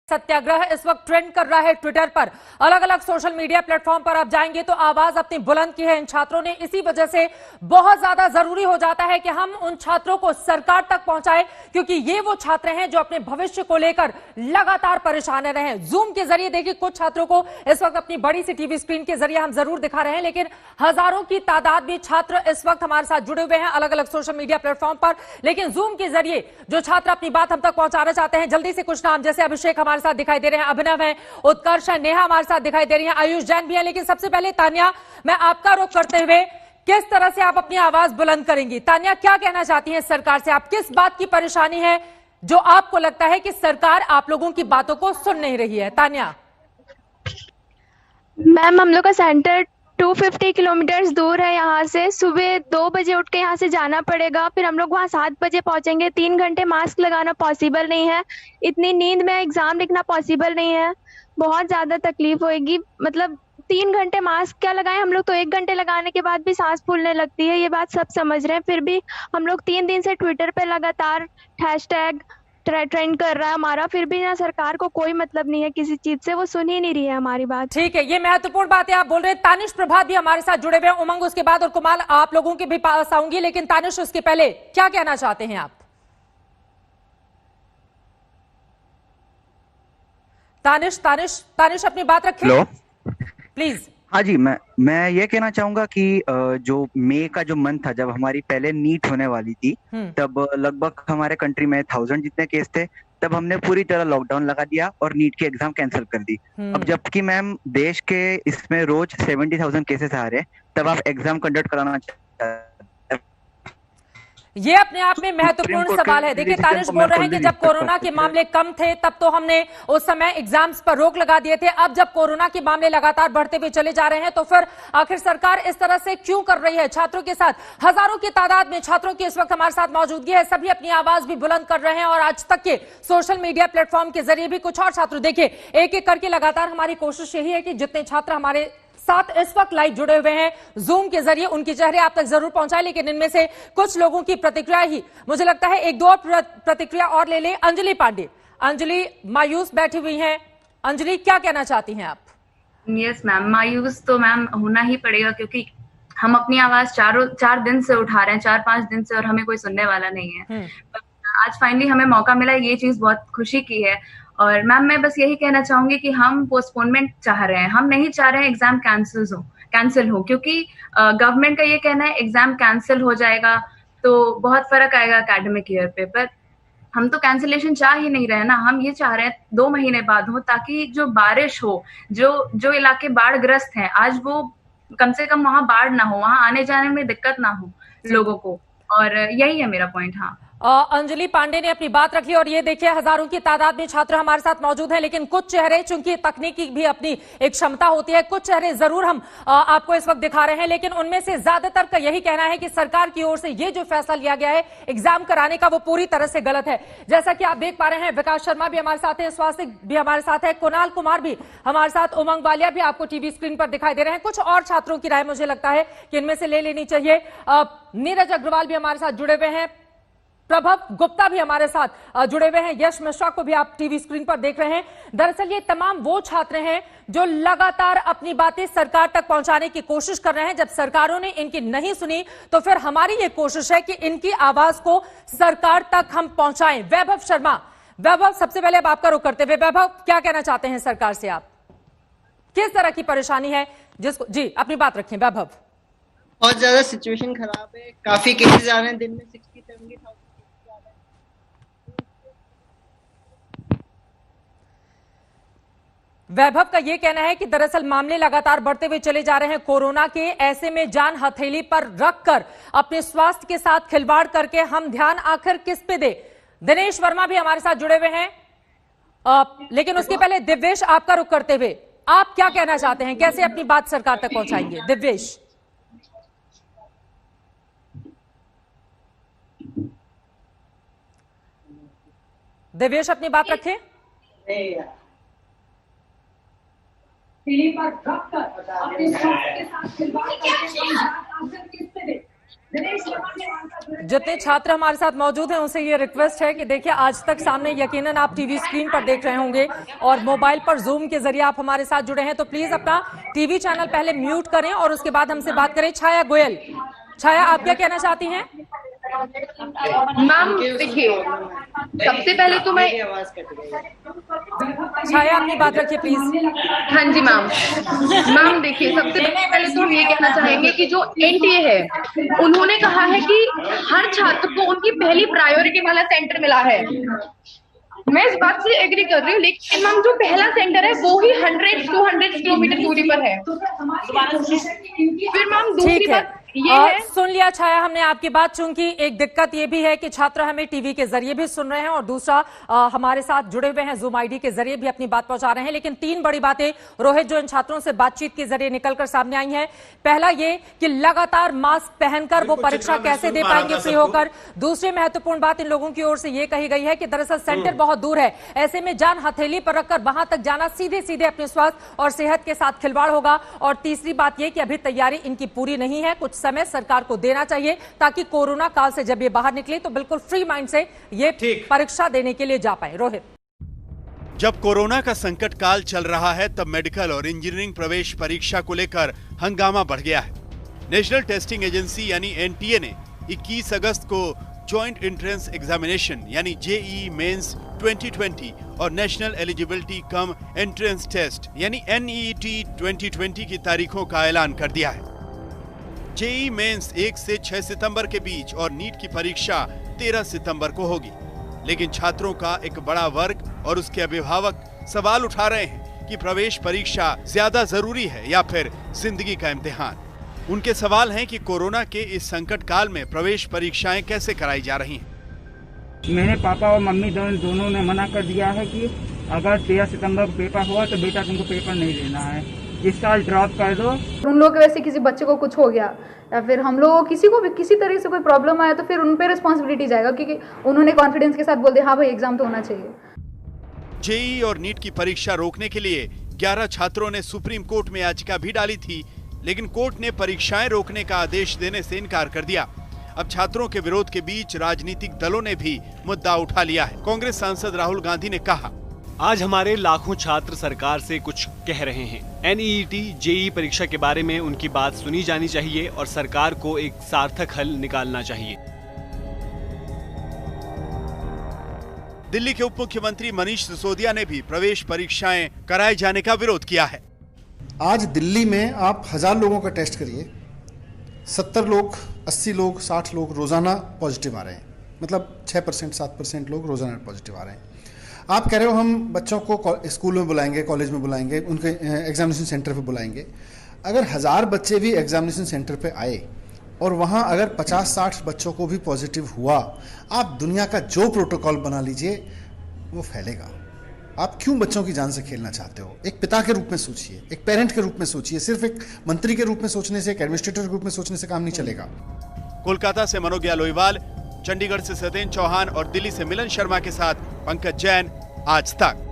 सत्याग्रह इस वक्त ट्रेंड कर रहा है ट्विटर पर। अलग अलग सोशल मीडिया प्लेटफॉर्म पर आप जाएंगे तो आवाज अपनी बुलंद की है इन छात्रों ने। इसी वजह से बहुत ज्यादा जरूरी हो जाता है कि हम उन छात्रों को सरकार तक पहुंचाएं, क्योंकि ये वो छात्र हैं जो अपने भविष्य को लेकर लगातार परेशान रहे हैं। जूम के जरिए देखिए कुछ छात्रों को इस वक्त अपनी बड़ी सी टीवी स्क्रीन के जरिए हम जरूर दिखा रहे हैं, लेकिन हजारों की तादाद में छात्र इस वक्त हमारे साथ जुड़े हुए हैं अलग अलग सोशल मीडिया प्लेटफॉर्म पर। लेकिन जूम के जरिए जो छात्र अपनी बात हम तक पहुंचाना चाहते हैं, जल्दी से कुछ नाम जैसे अभिषेक हमारे साथ दिखाई दे रहे हैं, अभिनव है, उत्कर्ष है, नेहा हमारे साथ दिखाई दे रही है, आयुष जैन भी है। लेकिन सबसे पहले तान्या, मैं आपका रुख करते हुए किस तरह से आप अपनी आवाज बुलंद करेंगी? तान्या, क्या कहना चाहती हैं सरकार से? आप किस बात की परेशानी है जो आपको लगता है कि सरकार आप लोगों की बातों को सुन नहीं रही है? तान्या मैम, हम लोग का सेंटर 250 किलोमीटर दूर है यहाँ से। सुबह 2 बजे उठ के यहाँ से जाना पड़ेगा, फिर हम लोग वहाँ 7 बजे पहुंचेंगे। 3 घंटे मास्क लगाना पॉसिबल नहीं है, इतनी नींद में एग्जाम लिखना पॉसिबल नहीं है, बहुत ज्यादा तकलीफ होगी। मतलब 3 घंटे मास्क क्या लगाएं हम लोग, तो 1 घंटे लगाने के बाद भी सांस फूलने लगती है। ये बात सब समझ रहे हैं, फिर भी हम लोग 3 दिन से ट्विटर पे लगातार हैशटैग ट्रेंड कर रहा है हमारा, फिर भी ना सरकार को कोई मतलब नहीं है किसी चीज से, वो सुन ही नहीं रही है हमारी बात। ठीक है, ये महत्वपूर्ण बात है आप बोल रहे हैं। तानिश प्रभात भी हमारे साथ जुड़े हुए हैं, उमंग उसके बाद और कुमार आप लोगों के भी पास आऊंगी, लेकिन तानिश उसके पहले क्या कहना चाहते हैं आप? तानिश अपनी बात रखें। Hello, please. हाँ जी, मैं ये कहना चाहूंगा कि जो मई का जो मंथ था, जब हमारी पहले नीट होने वाली थी, तब लगभग हमारे कंट्री में 1000 जितने केस थे। तब हमने पूरी तरह लॉकडाउन लगा दिया और नीट की एग्जाम कैंसिल कर दी। अब जबकि मैम देश के इसमें रोज 70,000 केसेस आ रहे हैं, तब आप एग्जाम कंडक्ट कराना ये अपने आप में महत्वपूर्ण सवाल है। देखिए, तानिश बोल रहे हैं कि जब कोरोना के मामले कम थे तब तो हमने उस समय एग्जाम्स पर रोक लगा दिए थे। अब जब कोरोना के मामले लगातार बढ़ते हुए चले जा रहे हैं तो फिर आखिर सरकार इस तरह से क्यों कर रही है? छात्रों के साथ हजारों की तादाद में छात्रों की इस वक्त हमारे साथ मौजूदगी है, सभी अपनी आवाज भी बुलंद कर रहे हैं और आज तक के सोशल मीडिया प्लेटफॉर्म के जरिए भी कुछ और छात्र, देखिए एक एक करके लगातार हमारी कोशिश यही है कि जितने छात्र हमारे साथ इस वक्त लाइव जुड़े हुए हैं जूम के जरिए उनके चेहरे आप तक जरूर पहुंचाए, लेकिन इनमें से कुछ लोगों की प्रतिक्रिया ही मुझे लगता है एक दो प्रतिक्रिया और ले ले। अंजलि पांडे, अंजलि मायूस बैठी हुई हैं। अंजलि, क्या कहना चाहती हैं आप? यस मैम, मायूस तो मैम होना ही पड़ेगा, क्योंकि हम अपनी आवाज 4 दिन से उठा रहे हैं, 4-5 दिन से, और हमें कोई सुनने वाला नहीं है। आज फाइनली हमें मौका मिला, ये चीज बहुत खुशी की है। और मैम मैं बस यही कहना चाहूंगी कि हम पोस्टपोनमेंट चाह रहे हैं, हम नहीं चाह रहे हैं एग्जाम कैंसिल हो, क्योंकि गवर्नमेंट का ये कहना है एग्जाम कैंसिल हो जाएगा तो बहुत फर्क आएगा एकेडमिक ईयर पे। पर हम तो कैंसिलेशन चाह ही नहीं रहे ना, हम ये चाह रहे हैं 2 महीने बाद हो, ताकि जो बारिश हो, जो इलाके बाढ़ ग्रस्त हैं, आज वो कम से कम वहां बाढ़ ना हो, वहां आने जाने में दिक्कत ना हो लोगों को। और यही है मेरा पॉइंट। हाँ, अंजलि पांडे ने अपनी बात रखी और ये देखिए हजारों की तादाद में छात्र हमारे साथ मौजूद हैं, लेकिन कुछ चेहरे, चूंकि तकनीकी भी अपनी एक क्षमता होती है, कुछ चेहरे जरूर हम आपको इस वक्त दिखा रहे हैं, लेकिन उनमें से ज्यादातर का यही कहना है कि सरकार की ओर से ये जो फैसला लिया गया है एग्जाम कराने का, वो पूरी तरह से गलत है। जैसा कि आप देख पा रहे हैं, विकास शर्मा भी हमारे साथ है, स्वास्थ्य भी हमारे साथ है, कुणाल कुमार भी हमारे साथ, उमंग वालिया भी आपको टीवी स्क्रीन पर दिखाई दे रहे हैं। कुछ और छात्रों की राय मुझे लगता है कि इनमें से ले लेनी चाहिए। नीरज अग्रवाल भी हमारे साथ जुड़े हुए हैं, प्रभव गुप्ता भी हमारे साथ जुड़े हुए हैं, यश मिश्रा को भी आप टीवी स्क्रीन पर देख रहे हैं। दरअसल ये तमाम वो छात्र हैं जो लगातार अपनी बातें सरकार तक पहुंचाने की कोशिश कर रहे हैं। जब सरकारों ने इनकी नहीं सुनी तो फिर हमारी ये कोशिश है कि इनकी आवाज को सरकार तक हम पहुंचाएं। वैभव शर्मा, वैभव सबसे पहले अब आपका रुख करते हुए, वैभव क्या कहना चाहते हैं सरकार से? आप किस तरह की परेशानी है जिसको, जी अपनी बात रखें वैभव। बहुत ज्यादा सिचुएशन खराब है, काफी केसेस आ रहे हैं, दिन में 60-70,000। वैभव का यह कहना है कि दरअसल मामले लगातार बढ़ते हुए चले जा रहे हैं कोरोना के, ऐसे में जान हथेली पर रखकर अपने स्वास्थ्य के साथ खिलवाड़ करके हम ध्यान आखिर किस पे दे? दिनेश वर्मा भी हमारे साथ जुड़े हुए हैं, लेकिन उसके पहले दिव्येश, आपका रुख करते हुए आप क्या कहना चाहते हैं, कैसे अपनी बात सरकार तक पहुंचाएंगे? दिव्येश। दिव्येश अपनी बात रखें। पर रखकर अपने स्वास्थ्य के साथ खिलवाड़ करके हम किस पे दे? जितने छात्र हमारे साथ मौजूद हैं उनसे ये रिक्वेस्ट है कि देखिए, आज तक सामने यकीनन आप टीवी स्क्रीन पर देख रहे होंगे और मोबाइल पर जूम के जरिए आप हमारे साथ जुड़े हैं, तो प्लीज अपना टीवी चैनल पहले म्यूट करें और उसके बाद हमसे बात करें। छाया गोयल, छाया, आप क्या कहना चाहती हैं? मैम देखिए, सबसे पहले तो मैं, छाया अपनी बात रखिए प्लीज। हाँ जी मैम देखिए, सबसे पहले तो हम ये कहना चाहेंगे कि जो एनटीए है उन्होंने कहा है कि हर छात्र को उनकी पहली प्रायोरिटी वाला सेंटर मिला है। मैं इस बात से एग्री कर रही हूँ, लेकिन मैम जो पहला सेंटर है वो ही 100-200 किलोमीटर दूरी पर है। फिर मैम दूसरी बात ये है, सुन लिया छाया हमने आपकी बात, चूंकि एक दिक्कत ये भी है कि छात्र हमें टीवी के जरिए भी सुन रहे हैं और दूसरा हमारे साथ जुड़े हुए हैं जूम आईडी के जरिए भी अपनी बात पहुंचा रहे हैं। लेकिन तीन बड़ी बातें रोहित जो इन छात्रों से बातचीत के जरिए निकलकर सामने आई हैं। पहला ये कि लगातार मास्क पहनकर वो परीक्षा कैसे दे पाएंगे फ्री होकर। दूसरी महत्वपूर्ण बात इन लोगों की ओर से ये कही गई है कि दरअसल सेंटर बहुत दूर है, ऐसे में जान हथेली पर रखकर वहां तक जाना सीधे सीधे अपने स्वास्थ्य और सेहत के साथ खिलवाड़ होगा। और तीसरी बात यह कि अभी तैयारी इनकी पूरी नहीं है, कुछ समय सरकार को देना चाहिए ताकि कोरोना काल से जब ये बाहर निकले तो बिल्कुल फ्री माइंड से ये परीक्षा देने के लिए जा पाए। रोहित, जब कोरोना का संकट काल चल रहा है तब मेडिकल और इंजीनियरिंग प्रवेश परीक्षा को लेकर हंगामा बढ़ गया है। नेशनल टेस्टिंग एजेंसी यानी एनटीए ने 21 अगस्त को जॉइंट एंट्रेंस एग्जामिनेशन यानी जेईई मेंस 2020 और National Eligibility cum Entrance Test यानी एनईईटी 2020 की तारीखों का ऐलान कर दिया है। जेईई मेंस 1 से 6 सितंबर के बीच और नीट की परीक्षा 13 सितंबर को होगी। लेकिन छात्रों का एक बड़ा वर्ग और उसके अभिभावक सवाल उठा रहे हैं कि प्रवेश परीक्षा ज्यादा जरूरी है या फिर जिंदगी का इम्तिहान। उनके सवाल हैं कि कोरोना के इस संकट काल में प्रवेश परीक्षाएं कैसे कराई जा रही हैं। मेरे पापा और मम्मी दोनों ने मना कर दिया है कि अगर 13 सितंबर को पेपर हुआ तो बेटा तुमको पेपर नहीं देना है, इस साल ड्रॉप कर दो। उन लोगों के वैसे किसी बच्चे को कुछ हो गया या फिर हम लोगों किसी को भी किसी तरह से कोई प्रॉब्लम आया तो फिर उन पे रिस्पॉन्सिबिलिटी जाएगा, क्योंकि उन्होंने कॉन्फिडेंस के साथ बोल दिया हाँ भाई एग्जाम तो होना चाहिए। जेईई और नीट की परीक्षा रोकने के लिए 11 छात्रों ने सुप्रीम कोर्ट में याचिका भी डाली थी, लेकिन कोर्ट ने परीक्षाएं रोकने का आदेश देने से इनकार कर दिया। अब छात्रों के विरोध के बीच राजनीतिक दलों ने भी मुद्दा उठा लिया है। कांग्रेस सांसद राहुल गांधी ने कहा, आज हमारे लाखों छात्र सरकार से कुछ कह रहे हैं। एनईईटी जेईई परीक्षा के बारे में उनकी बात सुनी जानी चाहिए और सरकार को एक सार्थक हल निकालना चाहिए। दिल्ली के उप मुख्यमंत्री मनीष सिसोदिया ने भी प्रवेश परीक्षाएं कराए जाने का विरोध किया है। आज दिल्ली में आप 1000 लोगों का टेस्ट करिए, 70 लोग, 80 लोग, 60 लोग रोजाना पॉजिटिव आ रहे हैं, मतलब 6% 7% लोग रोजाना पॉजिटिव आ रहे हैं। आप कह रहे हो हम बच्चों को स्कूल में बुलाएंगे, कॉलेज में बुलाएंगे, उनके एग्जामिनेशन सेंटर पे बुलाएंगे। अगर 1000 बच्चे भी एग्जामिनेशन सेंटर पे आए और वहाँ अगर 50-60 बच्चों को भी पॉजिटिव हुआ, आप दुनिया का जो प्रोटोकॉल बना लीजिए वो फैलेगा। आप क्यों बच्चों की जान से खेलना चाहते हो? एक पिता के रूप में सोचिए, एक पेरेंट के रूप में सोचिए। सिर्फ एक मंत्री के रूप में सोचने से, एक एडमिनिस्ट्रेटर के रूप में सोचने से काम नहीं चलेगा। कोलकाता से मनोज्ञा लोईवाल, चंडीगढ़ से सतेन चौहान और दिल्ली से मिलन शर्मा के साथ पंकज जैन, आज तक।